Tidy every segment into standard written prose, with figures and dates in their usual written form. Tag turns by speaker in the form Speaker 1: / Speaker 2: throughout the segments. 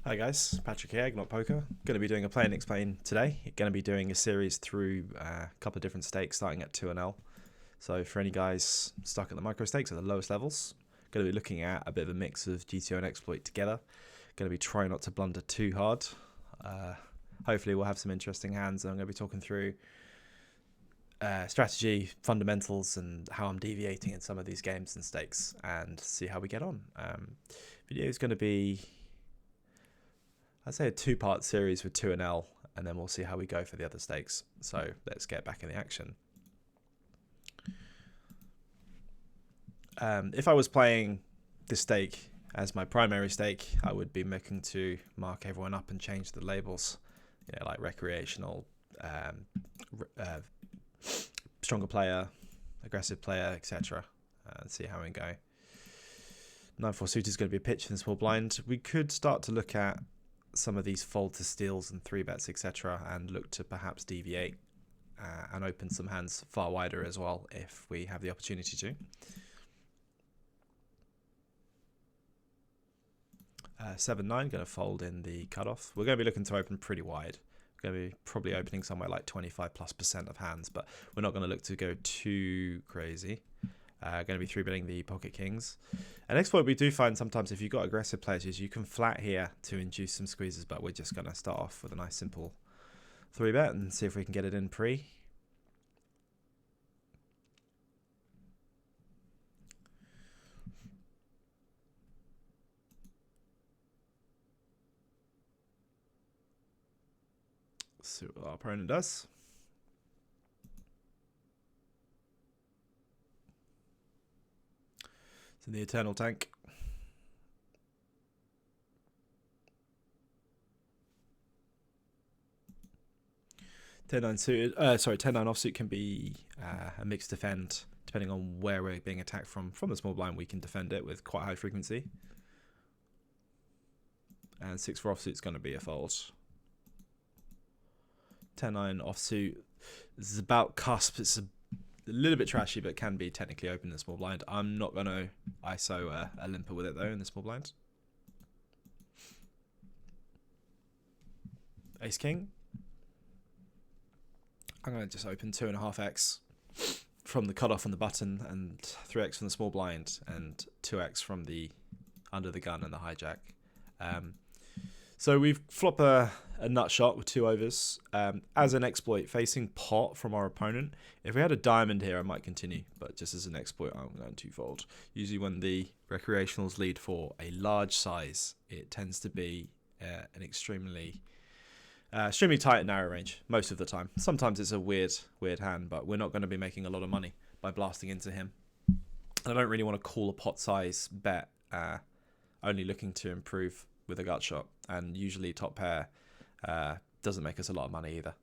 Speaker 1: Hi guys, Patrick here, Not Poker. Going to be doing a play and explain today. Going to be doing a series through a couple of different stakes starting at 2 and L. So for any guys stuck at the micro stakes at the lowest levels, going to be looking at a bit of a mix of GTO and exploit together. Going to be trying not to blunder too hard. Hopefully we'll have some interesting hands. I'm going to be talking through strategy, fundamentals, and how I'm deviating in some of these games and stakes, and see how we get on. Video is going to be, I'd say, a two-part series with 2 and L, and then we'll see how we go for the other stakes. So let's get back in the action. If I was playing this stake as my primary stake, I would be looking to mark everyone up and change the labels, like recreational, stronger player, aggressive player, etc. See how we go. 9-4 suited is going to be a pitch in the small blind. We could start to look at some of these fold to steals and 3-bets, etc., and look to perhaps deviate and open some hands far wider as well if we have the opportunity to. 7-9 going to fold in the cutoff. We're going to be looking to open pretty wide. We're going to be probably opening somewhere like 25+% of hands, but we're not going to look to go too crazy. Going to be 3-betting the pocket kings. An exploit we do find sometimes if you've got aggressive players is you can flat here to induce some squeezes, but we're just going to start off with a nice simple 3-bet and see if we can get it in pre. See what our opponent does. It's in the Eternal Tank. (10-9) suited. 10-9 offsuit can be a mixed defend depending on where we're being attacked from. From the small blind, we can defend it with quite high frequency. And 6-4 offsuit is going to be a fold. 10-9 offsuit is about cusp. It's a little bit trashy, but can be technically open in the small blind. I'm not going to ISO a limper with it though in the small blind. Ace King. I'm going to just open 2.5x from the cutoff on the button, and 3x from the small blind, and 2x from the under the gun and the hijack. So we've flop a nut shot with 2 overs as an exploit facing pot from our opponent. If we had a diamond here, I might continue, but just as an exploit, I'm going to fold. Usually when the recreationals lead for a large size, it tends to be an extremely tight and narrow range most of the time. Sometimes it's a weird hand, but we're not going to be making a lot of money by blasting into him. I don't really want to call a pot size bet, only looking to improve with a gut shot, and usually top pair doesn't make us a lot of money either,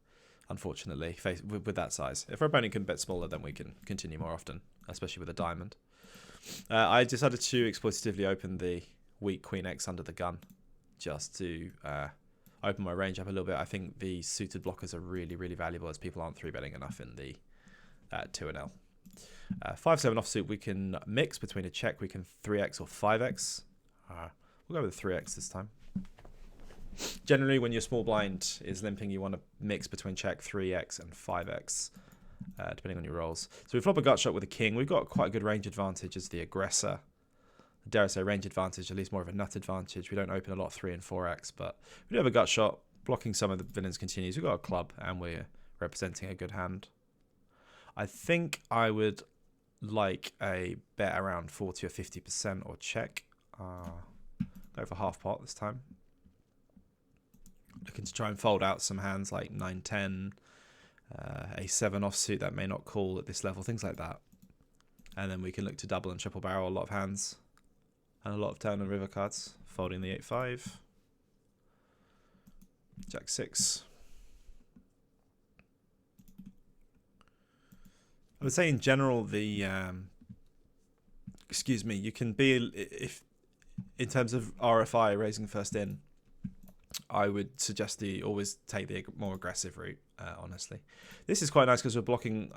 Speaker 1: unfortunately, with that size. If our opponent can bet smaller, then we can continue more often, especially with a diamond. I decided to exploitatively open the weak Queen X under the gun just to open my range up a little bit. I think the suited blockers are really, really valuable as people aren't 3-betting enough in the 2 and L. 5-7 offsuit, we can mix between a check. We can 3x or 5x. We'll go with 3x this time. Generally, when your small blind is limping, you want to mix between check, 3x, and 5x, depending on your rolls. So we flop a gut shot with a king. We've got quite a good range advantage as the aggressor. Dare I say range advantage, at least more of a nut advantage. We don't open a lot of 3 and 4x, but we do have a gut shot, blocking some of the villains continues. We've got a club, and we're representing a good hand. I think I would like a bet around 40 or 50% or check. Go for half pot this time. Looking to try and fold out some hands like 9-10, a7 offsuit that may not call at this level, things like that. And then we can look to double and triple barrel a lot of hands and a lot of turn and river cards. Folding the 8-5, Jack 6. I would say in general the you can be, if in terms of RFI raising first in, I would suggest always take the more aggressive route, honestly. This is quite nice because we're blocking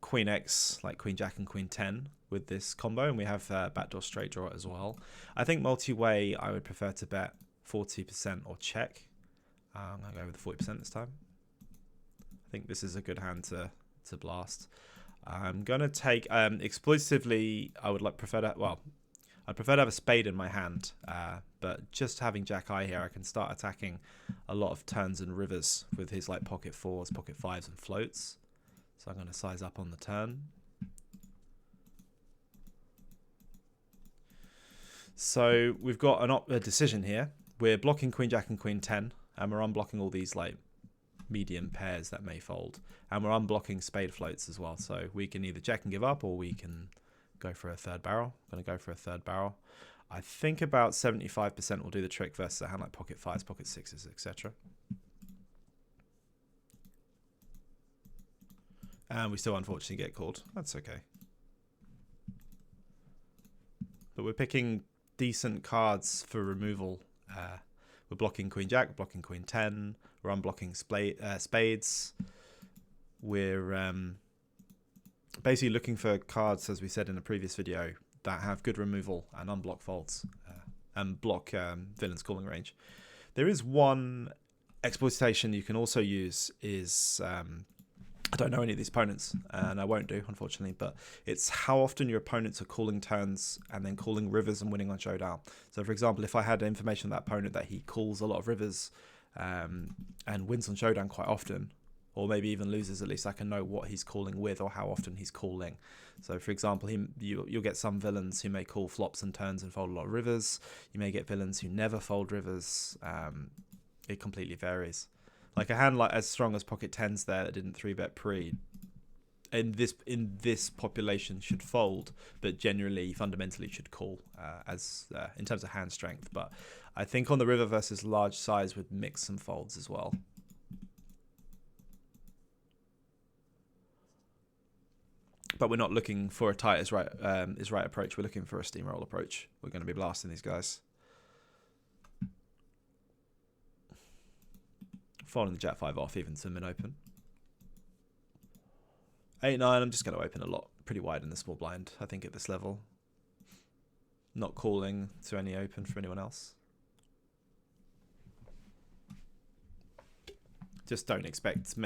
Speaker 1: Queen X, like Queen Jack and Queen 10 with this combo, and we have backdoor straight draw as well. I think multi-way I would prefer to bet 40% or check. I'm going to go with the 40% this time. I think this is a good hand to blast. I'm going to take exploitatively. I'd prefer to have a spade in my hand, but just having Jack High here, I can start attacking a lot of turns and rivers with his like pocket fours, pocket fives, and floats. So I'm going to size up on the turn. So we've got a decision here. We're blocking Queen Jack and Queen 10, and we're unblocking all these like medium pairs that may fold, and we're unblocking spade floats as well. So we can either check and give up, or we can go for a third barrel. I'm going to go for a third barrel. I think about 75% will do the trick versus a hand like pocket fives, pocket sixes, etc. And we still unfortunately get called. That's okay. But we're picking decent cards for removal. We're blocking Queen Jack, blocking Queen 10. We're unblocking spades. We're basically looking for cards, as we said in a previous video, that have good removal and unblock folds and block villain's calling range. There is one exploitation you can also use is, I don't know any of these opponents, and I won't do, unfortunately, but it's how often your opponents are calling turns and then calling rivers and winning on showdown. So, for example, if I had information on that opponent that he calls a lot of rivers and wins on showdown quite often, or maybe even loses, at least I can know what he's calling with or how often he's calling. So, for example, you'll get some villains who may call flops and turns and fold a lot of rivers. You may get villains who never fold rivers. It completely varies. Like a hand like as strong as pocket 10s there that didn't 3-bet pre, in this population should fold, but generally fundamentally should call in terms of hand strength. But I think on the river versus large size would mix some folds as well. But we're not looking for a tight is right approach. We're looking for a steamroll approach. We're going to be blasting these guys. Folding the Jack 5 off even to min open. 8-9, I'm just going to open a lot, pretty wide in the small blind, I think, at this level. Not calling to any open for anyone else. Just don't expect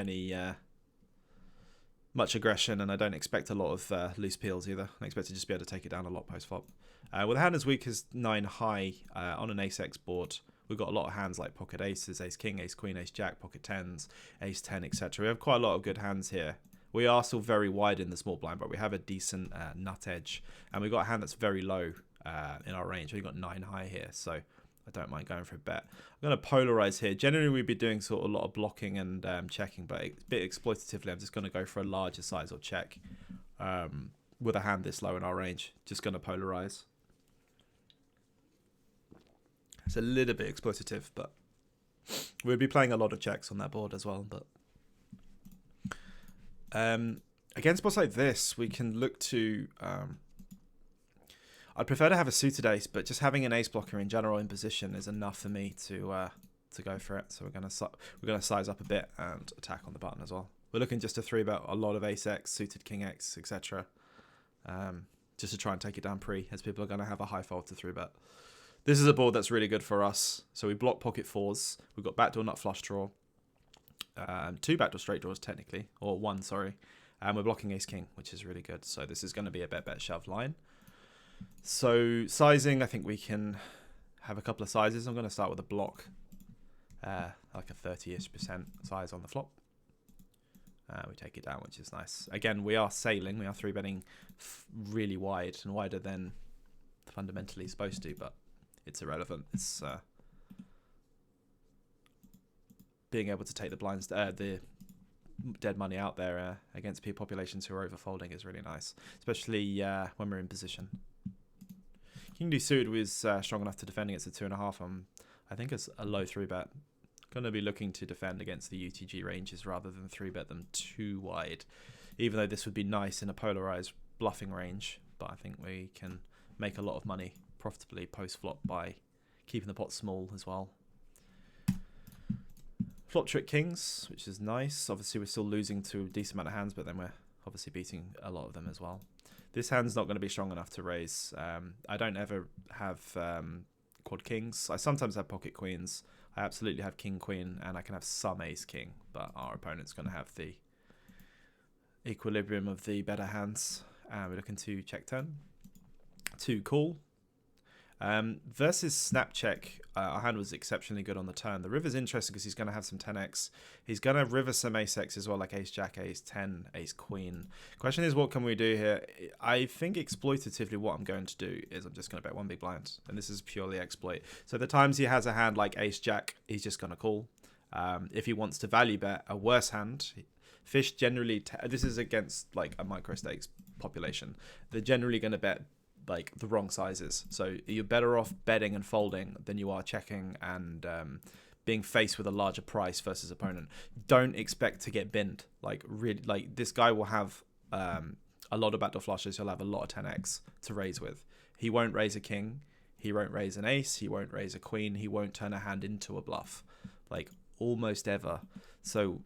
Speaker 1: much aggression, and I don't expect a lot of loose peels either. I expect to just be able to take it down a lot post-flop. With a hand as weak as 9 high on an ace-x board, we've got a lot of hands like pocket aces, ace king, ace queen, ace jack, pocket 10s, ace 10, etc. We have quite a lot of good hands here. We are still very wide in the small blind, but we have a decent nut edge, and we've got a hand that's very low in our range. We've got 9 high here, so I don't mind going for a bet. I'm going to polarize here. Generally, we'd be doing sort of a lot of blocking and checking, but a bit exploitatively, I'm just going to go for a larger size or check with a hand this low in our range. Just going to polarize. It's a little bit exploitative, but we'll be playing a lot of checks on that board as well. But against boards like this, we can look to... I'd prefer to have a suited ace, but just having an ace blocker in general in position is enough for me to go for it. So we're gonna size up a bit and attack on the button as well. We're looking just to 3-bet a lot of ace x, suited king x, etc. Just to try and take it down pre, as people are going to have a high fold to 3-bet. This is a board that's really good for us. So we block pocket 4s. We've got backdoor nut flush draw. 2 backdoor straight draws technically, or 1, sorry. And we're blocking ace king, which is really good. So this is going to be a bet shove line. So sizing, I think we can have a couple of sizes. I'm going to start with a block, like a 30-ish% size on the flop. We take it down, which is nice. Again, we are sailing. We are 3-betting really wide and wider than fundamentally supposed to, but it's irrelevant. It's being able to take the blinds, the dead money out there against populations who are overfolding is really nice, especially when we're in position. King D suited was strong enough to defend against a 2.5. I think it's a low 3-bet. Going to be looking to defend against the UTG ranges rather than 3-bet them too wide, even though this would be nice in a polarized bluffing range. But I think we can make a lot of money profitably post-flop by keeping the pot small as well. Flop trick kings, which is nice. Obviously, we're still losing to a decent amount of hands, but then we're obviously beating a lot of them as well. This hand's not going to be strong enough to raise. I don't ever have quad kings. I sometimes have pocket queens. I absolutely have king queen, and I can have some ace king, but our opponent's going to have the equilibrium of the better hands. We're looking to check turn, to call. Versus snap check, our hand was exceptionally good on the turn. The river's interesting because he's going to have some 10x. He's going to river some ace x as well, like ace jack, ace 10, ace queen. Question is, what can we do here? I think exploitatively what I'm going to do is I'm just going to bet one big blind, and this is purely exploit. So the times he has a hand like ace jack, he's just going to call. If he wants to value bet a worse hand, fish generally, this is against like a micro stakes population, they're generally going to bet like the wrong sizes, so you're better off betting and folding than you are checking and being faced with a larger price versus opponent. Don't expect to get binned. Like really, like this guy will have a lot of backdoor flushes. He'll have a lot of 10x to raise with. He won't raise a king, he won't raise an ace, he won't raise a queen, he won't turn a hand into a bluff, like almost ever. So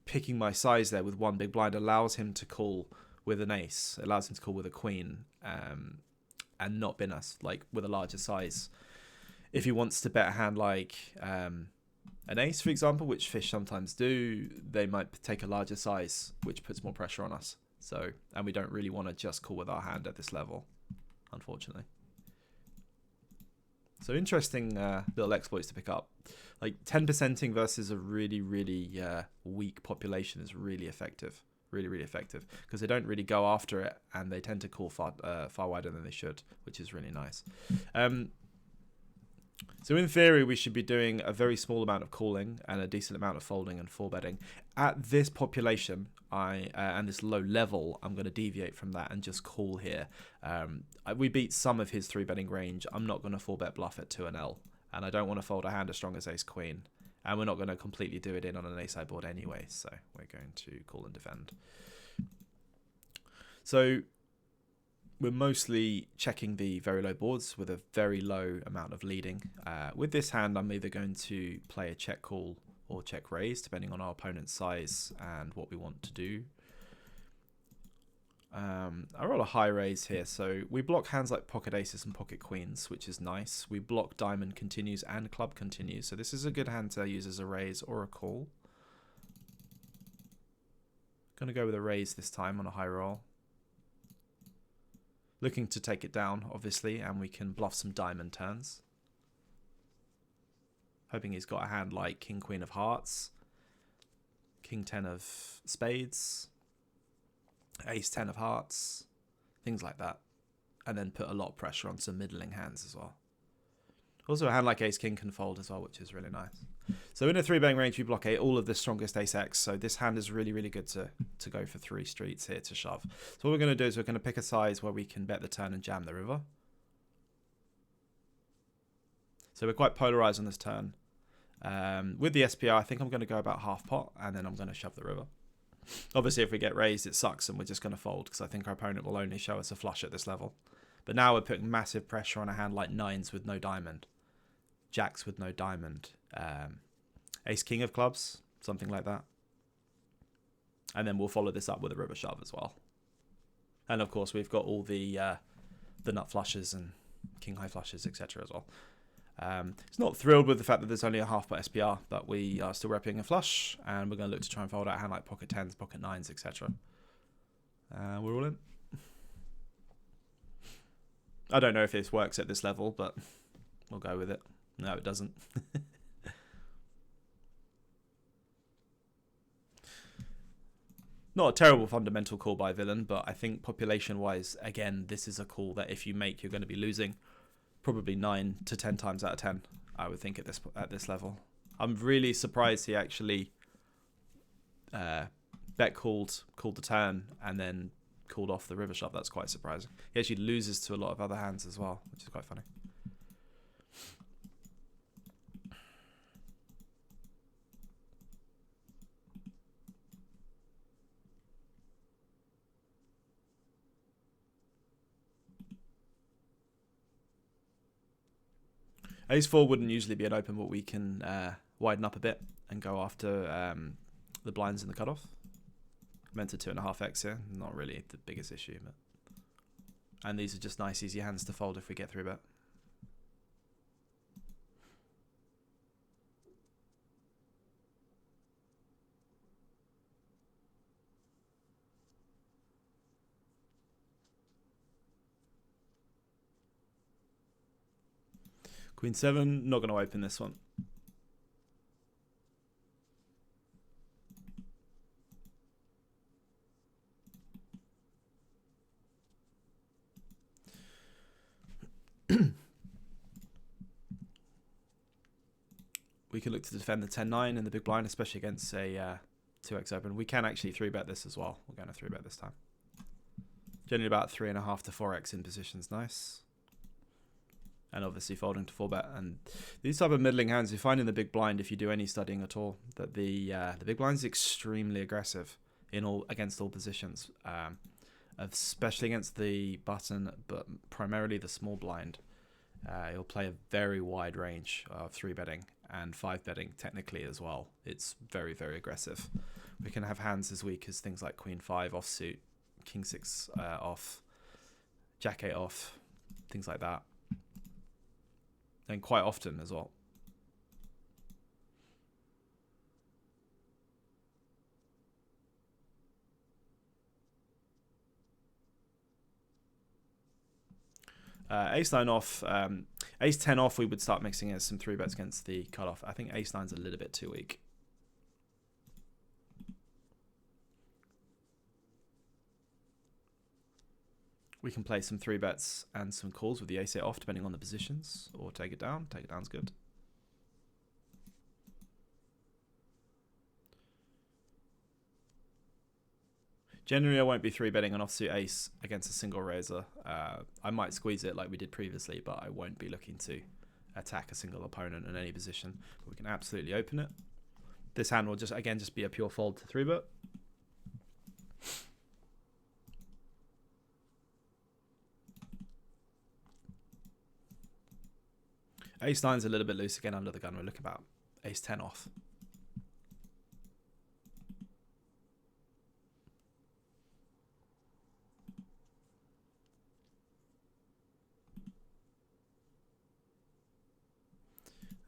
Speaker 1: picking my size there with one big blind allows him to call with an ace, allows him to call with a queen, and not bin us, like with a larger size. If he wants to bet a hand like an ace, for example, which fish sometimes do, they might take a larger size, which puts more pressure on us. So, and we don't really want to just call with our hand at this level, unfortunately. So interesting little exploits to pick up. Like 10%ing versus a really, really weak population is really effective. Really effective because they don't really go after it, and they tend to call far wider than they should, which is really nice. So in theory, we should be doing a very small amount of calling and a decent amount of folding and four betting. At this population, and this low level, I'm going to deviate from that and just call here. We beat some of his 3-betting range. I'm not going to 4-bet bluff at 2 and L, and I don't want to fold a hand as strong as ace queen. And we're not going to completely do it in on an ace-high board anyway, so we're going to call and defend. So we're mostly checking the very low boards with a very low amount of leading. With this hand, I'm either going to play a check call or check raise, depending on our opponent's size and what we want to do. I roll a high raise here, so we block hands like pocket aces and pocket queens, which is nice. We block diamond continues and club continues, so this is a good hand to use as a raise or a call. Gonna go with a raise this time on a high roll. Looking to take it down, obviously, and we can bluff some diamond turns. Hoping he's got a hand like king queen of hearts, king 10 of spades, ace 10 of hearts, things like that, and then put a lot of pressure on some middling hands as well. Also a hand like ace king can fold as well, which is really nice. So in a 3-betting range, we block all of the strongest ace x, so this hand is really good to go for 3 streets here to shove. So what we're going to do is we're going to pick a size where we can bet the turn and jam the river. So we're quite polarized on this turn. With the SPR, I think I'm going to go about half pot, and then I'm going to shove the river. Obviously, if we get raised, it sucks, and we're just going to fold, because I think our opponent will only show us a flush at this level. But now we're putting massive pressure on a hand like nines with no diamond, jacks with no diamond, ace king of clubs, something like that. And then we'll follow this up with a river shove as well. And of course, we've got all the nut flushes and king high flushes, etc. as well. It's not thrilled with the fact that there's only a half pot SPR, but we are still repping a flush, and we're going to look to try and fold out a hand like pocket 10s, pocket 9s, etc. We're all in. I don't know if this works at this level, but we'll go with it. No, it doesn't. Not a terrible fundamental call by villain, but I think population-wise, again, this is a call that if you make, you're going to be losing. Probably 9 to 10 times out of 10, I would think at this level. I'm really surprised he actually bet called the turn and then called off the river shove. That's quite surprising. He actually loses to a lot of other hands as well, which is quite funny. Ace 4 wouldn't usually be an open, but we can widen up a bit and go after the blinds in the cutoff. Meant to 2.5x here, not really the biggest issue, but and these are just nice easy hands to fold if we get through bet. Queen 7, not going to open this one. We can look to defend the 10-9 in the big blind, especially against a 2x open. We can actually 3-bet this as well. We're going to 3-bet this time. Generally about 3.5 to 4x in positions. Nice. And obviously folding to 4-bet. And these type of middling hands, you find in the big blind, if you do any studying at all, that the big blind is extremely aggressive against all positions, especially against the button, but primarily the small blind. He'll play a very wide range of 3-betting and 5-betting technically as well. It's very, very aggressive. We can have hands as weak as things like Queen 5 offsuit, King 6 off, Jack 8 off, things like that. And quite often as well. Ace 9 off, Ace 10 off, we would start mixing in some 3-bets against the cutoff. I think Ace 9's a little bit too weak. We can play some 3-bets and some calls with the Ace 8 off, depending on the positions, or take it down. Take it down's good. Generally, I won't be 3-betting an offsuit ace against a single razor. I might squeeze it like we did previously, but I won't be looking to attack a single opponent in any position. But we can absolutely open it. This hand will just be a pure fold to 3-bet. Ace 9's a little bit loose again under the gun. We're looking about Ace 10 off.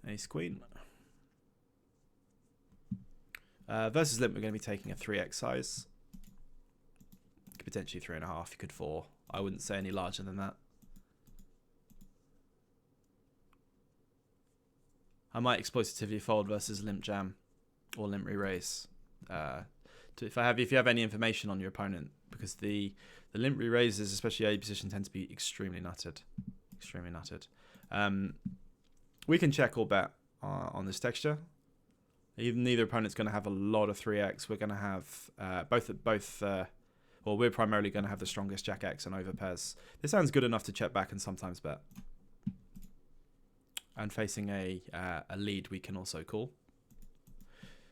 Speaker 1: Ace Queen. Versus limp, we're going to be taking a 3x size. Potentially 3.5. You could 4. I wouldn't say any larger than that. I might exploitatively fold versus limp jam or limp re-raise. If you have any information on your opponent, because the limp re-raises, especially A position, tend to be extremely nutted. Extremely nutted. We can check or bet on this texture. Even neither opponent's going to have a lot of 3x. We're going to have we're primarily going to have the strongest Jack X and over pairs. This sounds good enough to check back and sometimes bet. And facing a lead, we can also call.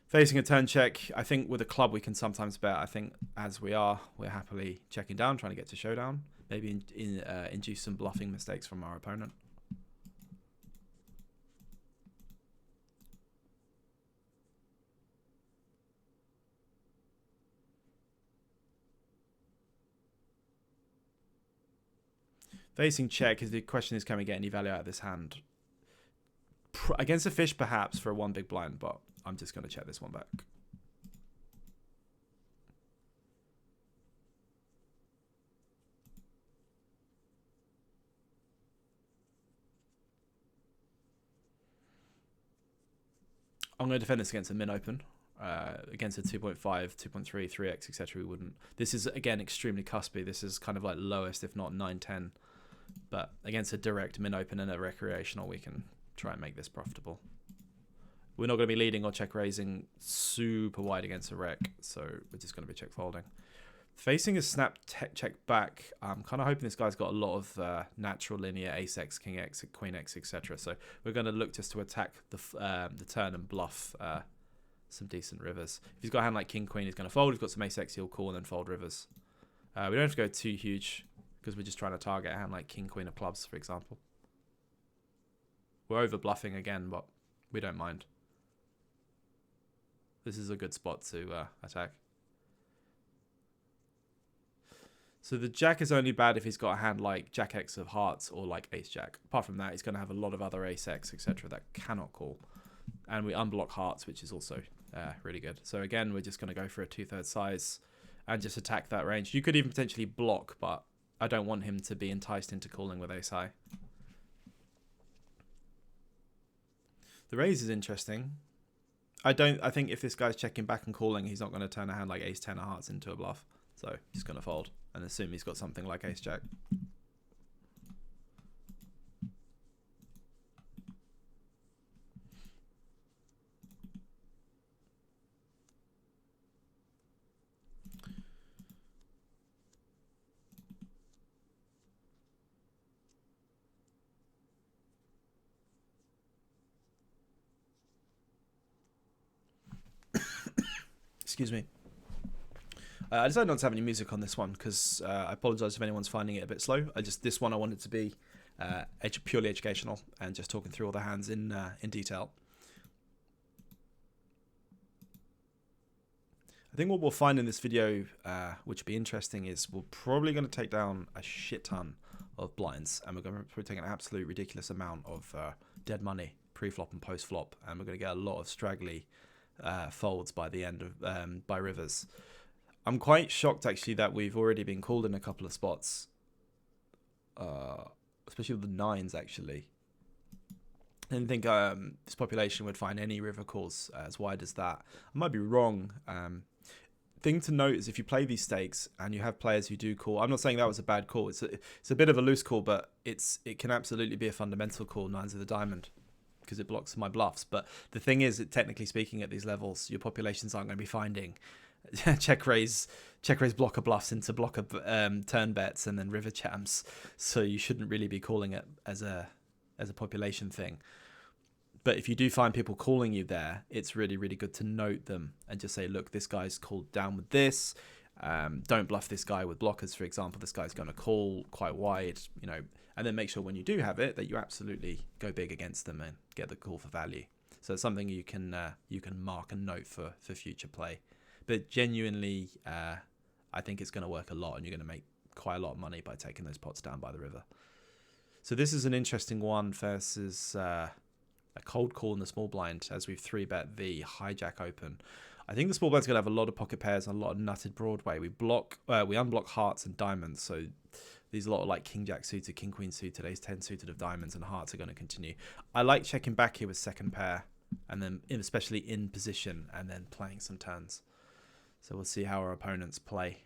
Speaker 1: Facing a turn check, I think with a club we can sometimes bet. I think as we're happily checking down, trying to get to showdown. Maybe induce some bluffing mistakes from our opponent. Facing check, the question is, can we get any value out of this hand? Against a fish, perhaps, for a 1 big blind, but I'm just going to check this one back. I'm going to defend this against a min open. Against a 2.5, 2.3, 3x, etc. we wouldn't. This is, again, extremely cuspy. This is kind of like lowest, if not 9, 10. But against a direct min open and a recreational, we can try and make this profitable. We're not going to be leading or check raising super wide against a rec, so we're just going to be check folding. Facing a snap check back, I'm kind of hoping this guy's got a lot of natural linear ace x, king x, queen x, etc. So we're going to look just to attack the turn and bluff some decent rivers. If he's got a hand like king queen, he's going to fold. If he's got some ace x, he'll call and then fold rivers. We don't have to go too huge because we're just trying to target a hand like king queen of clubs, for example. We're over bluffing again, but we don't mind. This is a good spot to attack. So the jack is only bad if he's got a hand like jack x of hearts or like ace jack. Apart from that, he's going to have a lot of other ace x, etc. that cannot call. And we unblock hearts, which is also really good. So again, we're just going to go for a 2/3 size and just attack that range. You could even potentially block, but I don't want him to be enticed into calling with ace high. The raise is interesting. I think if this guy's checking back and calling, he's not going to turn a hand like ace 10 of hearts into a bluff. So he's going to fold and assume he's got something like ace jack. Excuse me. I decided not to have any music on this one because I apologise if anyone's finding it a bit slow. This one I wanted to be purely educational and just talking through all the hands in detail. I think what we'll find in this video, which will be interesting, is we're probably going to take down a shit ton of blinds, and we're going to take an absolute ridiculous amount of dead money pre-flop and post-flop, and we're going to get a lot of straggly folds by the end of by rivers. I'm quite shocked actually that we've already been called in a couple of spots, especially with the nines actually. I didn't think this population would find any river calls as wide as that. I might be wrong. Thing to note is if you play these stakes and you have players who do call, I'm not saying that was a bad call. It's a bit of a loose call, but it can absolutely be a fundamental call, nines of the diamond, because it blocks my bluffs. But the thing is, that technically speaking, at these levels, your populations aren't going to be finding check raise blocker bluffs into blocker turn bets and then river jams. So you shouldn't really be calling it as a population thing. But if you do find people calling you there, it's really, really good to note them and just say, look, this guy's called down with this. Don't bluff this guy with blockers, for example. This guy's going to call quite wide, and then make sure when you do have it that you absolutely go big against them and get the call for value. So it's something you can mark and note for future play. But genuinely, I think it's going to work a lot, and you're going to make quite a lot of money by taking those pots down by the river. So this is an interesting one versus a cold call in the small blind as we've 3-bet the hijack open. I think the small blind's going to have a lot of pocket pairs and a lot of nutted Broadway. We unblock hearts and diamonds, so these are a lot of like king jack suited, king queen suited, ace 10 suited of diamonds, and hearts are going to continue. I like checking back here with second pair, and then especially in position, and then playing some turns. So we'll see how our opponents play.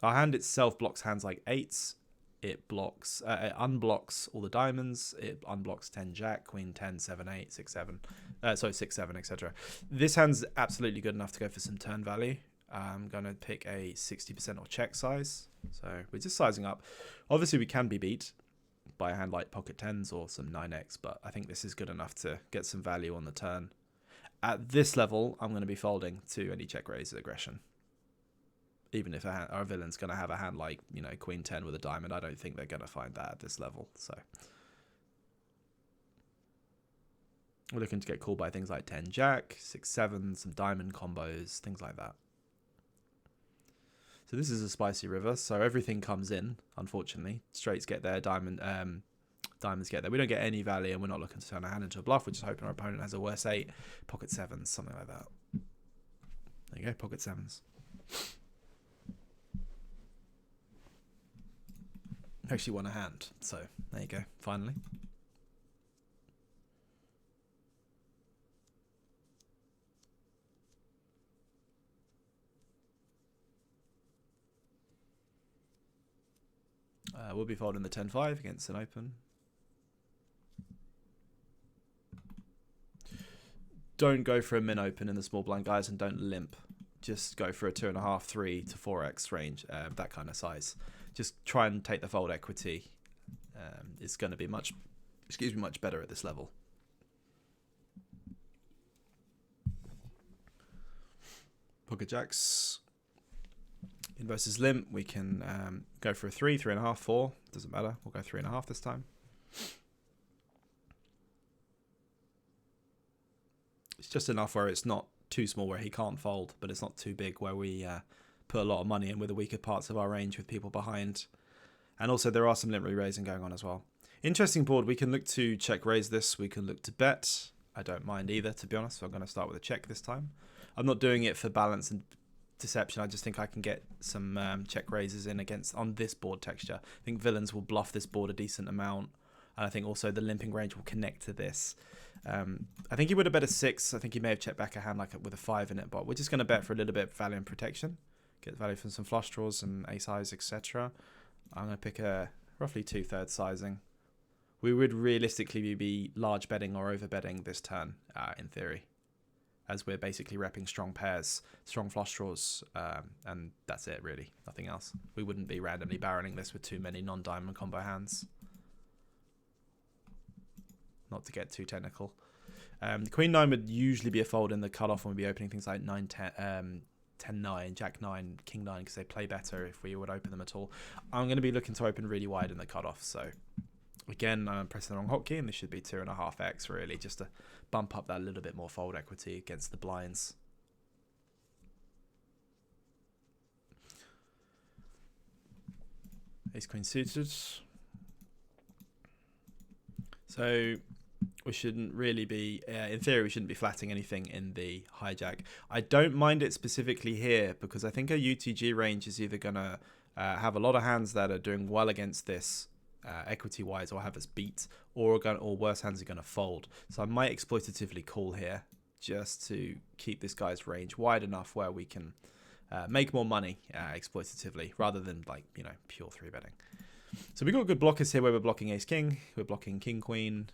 Speaker 1: Our hand itself blocks hands like eights. It blocks, it unblocks all the diamonds. It unblocks 10 jack, queen 10, 7, 8, 6, 7. 6, 7, etc. This hand's absolutely good enough to go for some turn value. I'm going to pick a 60% or check size. So we're just sizing up. Obviously, we can be beat by a hand like pocket 10s or some 9x, but I think this is good enough to get some value on the turn. At this level, I'm going to be folding to any check raise aggression. Even if our villain's going to have a hand like, queen 10 with a diamond, I don't think they're going to find that at this level. So we're looking to get called by things like 10 jack, 6, 7, some diamond combos, things like that. So this is a spicy river, so everything comes in, unfortunately. Straights get there, diamonds get there. We don't get any value, and we're not looking to turn our hand into a bluff. We're just hoping our opponent has a worse 8, pocket 7s, something like that. There you go, pocket 7s. Actually won a hand, so there you go, finally. We'll be folding the 10-5 against an open. Don't go for a min open in the small blind, guys, and don't limp. Just go for a 2.5, 3 to 4x range, that kind of size. Just try and take the fold equity. It's going to be much better at this level. Pocket jacks. In versus limp, we can go for a 3, 3.5, 4. Doesn't matter. We'll go 3.5 this time. It's just enough where it's not too small where he can't fold, but it's not too big where we put a lot of money in with the weaker parts of our range with people behind. And also there are some limp re-raising going on as well. Interesting board. We can look to check raise this. We can look to bet. I don't mind either, to be honest. So I'm going to start with a check this time. I'm not doing it for balance and deception. I just think I can get some check raises in on this board texture. I think villains will bluff this board a decent amount. And I think also the limping range will connect to this. I think he would have bet a 6. I think he may have checked back a hand like with a 5 in it, but we're just going to bet for a little bit of value and protection. Get value from some flush draws and ace highs, etc. I'm going to pick a roughly 2/3 sizing. We would realistically be large betting or over betting this turn, in theory, as we're basically repping strong pairs, strong flush draws, and that's it really, nothing else. We wouldn't be randomly barreling this with too many non-diamond combo hands. Not to get too technical. Queen 9 would usually be a fold in the cutoff when we'd be opening things like 9, 10, 10, 9, Jack 9, King 9, because they play better if we would open them at all. I'm going to be looking to open really wide in the cutoff, so again, I'm pressing the wrong hotkey, and this should be 2.5x really, just to bump up that little bit more fold equity against the blinds. Ace Queen suited. So we shouldn't really be, in theory, we shouldn't be flatting anything in the hijack. I don't mind it specifically here because I think a UTG range is either going to have a lot of hands that are doing well against this equity-wise or have us beat, or worse hands are going to fold. So I might exploitatively call here just to keep this guy's range wide enough where we can make more money exploitatively rather than like, you know, pure 3-betting. So we've got good blockers here where we're blocking ace-king, we're blocking king-queen,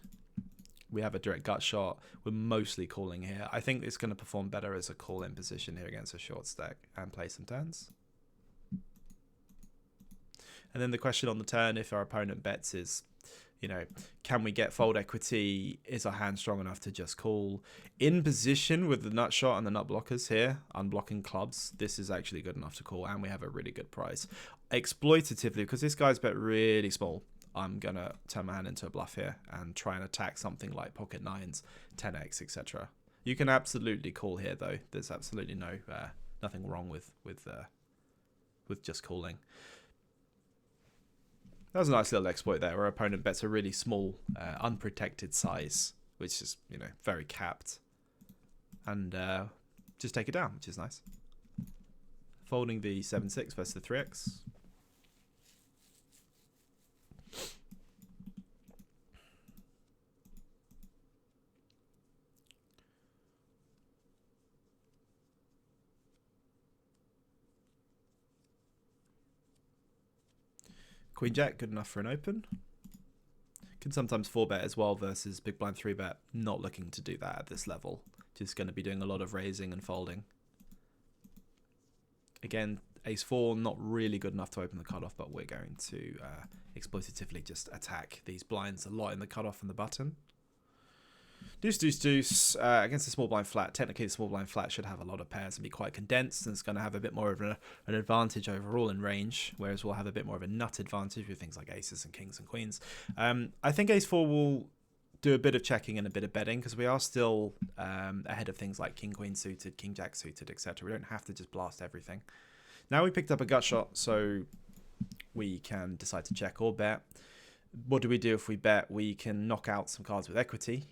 Speaker 1: we have a direct gut shot, we're mostly calling here. I think it's going to perform better as a call-in position here against a short stack and play some turns. And then the question on the turn, if our opponent bets, is, you know, can we get fold equity? Is our hand strong enough to just call? In position with the nut shot and the nut blockers here, unblocking clubs, this is actually good enough to call, and we have a really good price. Exploitatively, because this guy's bet really small, I'm going to turn my hand into a bluff here and try and attack something like pocket 9s, 10x, etc. You can absolutely call here, though. There's absolutely nothing wrong with just calling. That was a nice little exploit there, where our opponent bets a really small, unprotected size, which is, you know, very capped, and just take it down, which is nice. Folding the 7-6 versus the 3x. Queen Jack, good enough for an open. Can sometimes 4-bet as well versus big blind 3-bet. Not looking to do that at this level. Just going to be doing a lot of raising and folding. Again, ace-4, not really good enough to open the cutoff, but we're going to exploitatively just attack these blinds a lot in the cutoff and the button. Deuce, deuce, deuce. Against the small blind flat, technically the small blind flat should have a lot of pairs and be quite condensed, and it's going to have a bit more of an advantage overall in range, whereas we'll have a bit more of a nut advantage with things like aces and kings and queens. I think ace-4 will do a bit of checking and a bit of betting, because we are still ahead of things like king-queen suited, king-jack suited, etc. We don't have to just blast everything. Now we picked up a gut shot, so we can decide to check or bet. What do we do if we bet? We can knock out some cards with equity.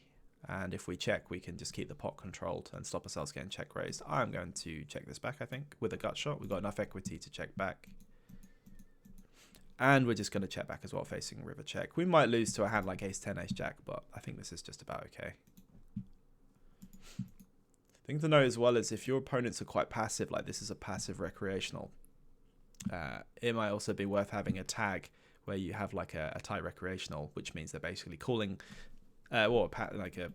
Speaker 1: And if we check, we can just keep the pot controlled and stop ourselves getting check raised. I'm going to check this back, I think, with a gut shot. We've got enough equity to check back. And we're just going to check back as well, facing river check. We might lose to a hand like ace-10, ace-jack, but I think this is just about okay. Thing to know as well is if your opponents are quite passive, like this is a passive recreational, it might also be worth having a tag where you have like a tight recreational, which means they're basically calling... like a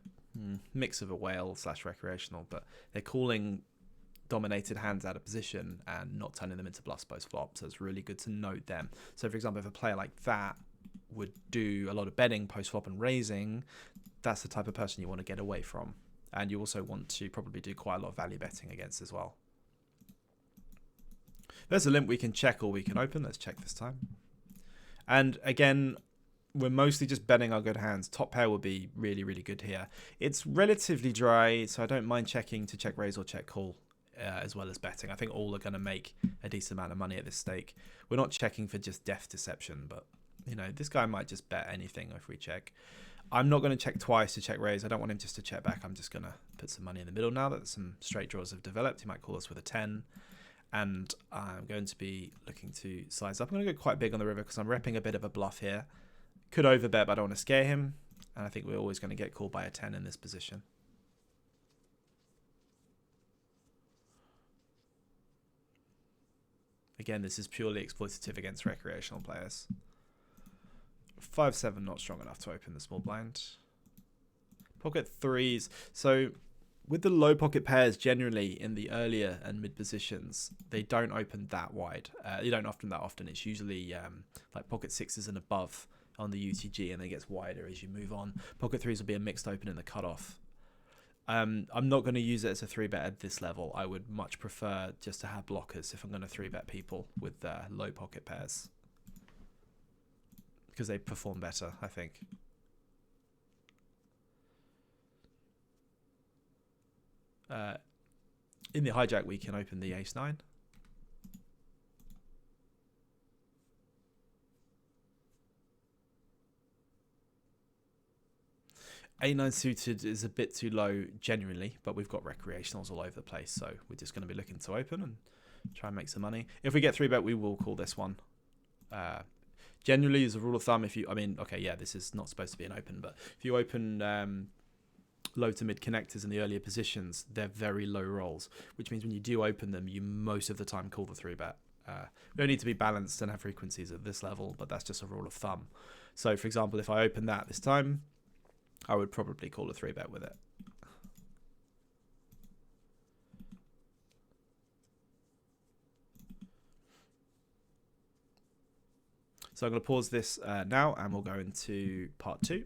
Speaker 1: mix of a whale / recreational, but they're calling dominated hands out of position and not turning them into bluffs post flop. So it's really good to note them. So for example, if a player like that would do a lot of betting post flop and raising, that's the type of person you want to get away from. And you also want to probably do quite a lot of value betting against as well. There's a limp we can check or we can open. Let's check this time. And again, we're mostly just betting our good hands. Top pair will be really, really good here. It's relatively dry, so I don't mind checking to check raise or check call as well as betting. I think all are going to make a decent amount of money at this stake. We're not checking for just deft deception, but you know, this guy might just bet anything if we check. I'm not going to check twice to check raise. I don't want him just to check back. I'm just going to put some money in the middle now that some straight draws have developed. He might call us with a 10. And I'm going to be looking to size up. I'm going to go quite big on the river because I'm repping a bit of a bluff here. Could overbet, but I don't want to scare him. And I think we're always going to get called by a 10 in this position. Again, this is purely exploitative against recreational players. 5-7 not strong enough to open the small blind. Pocket threes. So with the low pocket pairs, generally in the earlier and mid positions, they don't open that wide. They don't often that often. It's usually like pocket sixes and above on the UTG, and then it gets wider as you move on. Pocket threes will be a mixed open in the cutoff. I'm not going to use it as a 3-bet at this level. I would much prefer just to have blockers if I'm going to 3-bet people with low pocket pairs, because they perform better, I think. In the hijack, we can open the ace-9. A9 suited is a bit too low generally, but we've got recreationals all over the place, so we're just going to be looking to open and try and make some money. If we get 3-bet, we will call this one. Generally, as a rule of thumb, if you, I mean, okay, yeah, this is not supposed to be an open, but if you open low to mid connectors in the earlier positions, they're very low rolls, which means when you do open them, you most of the time call the 3-bet. We don't need to be balanced and have frequencies at this level, but that's just a rule of thumb. So, for example, if I open that this time, I would probably call a 3-bet with it. So I'm going to pause this now, and we'll go into part 2.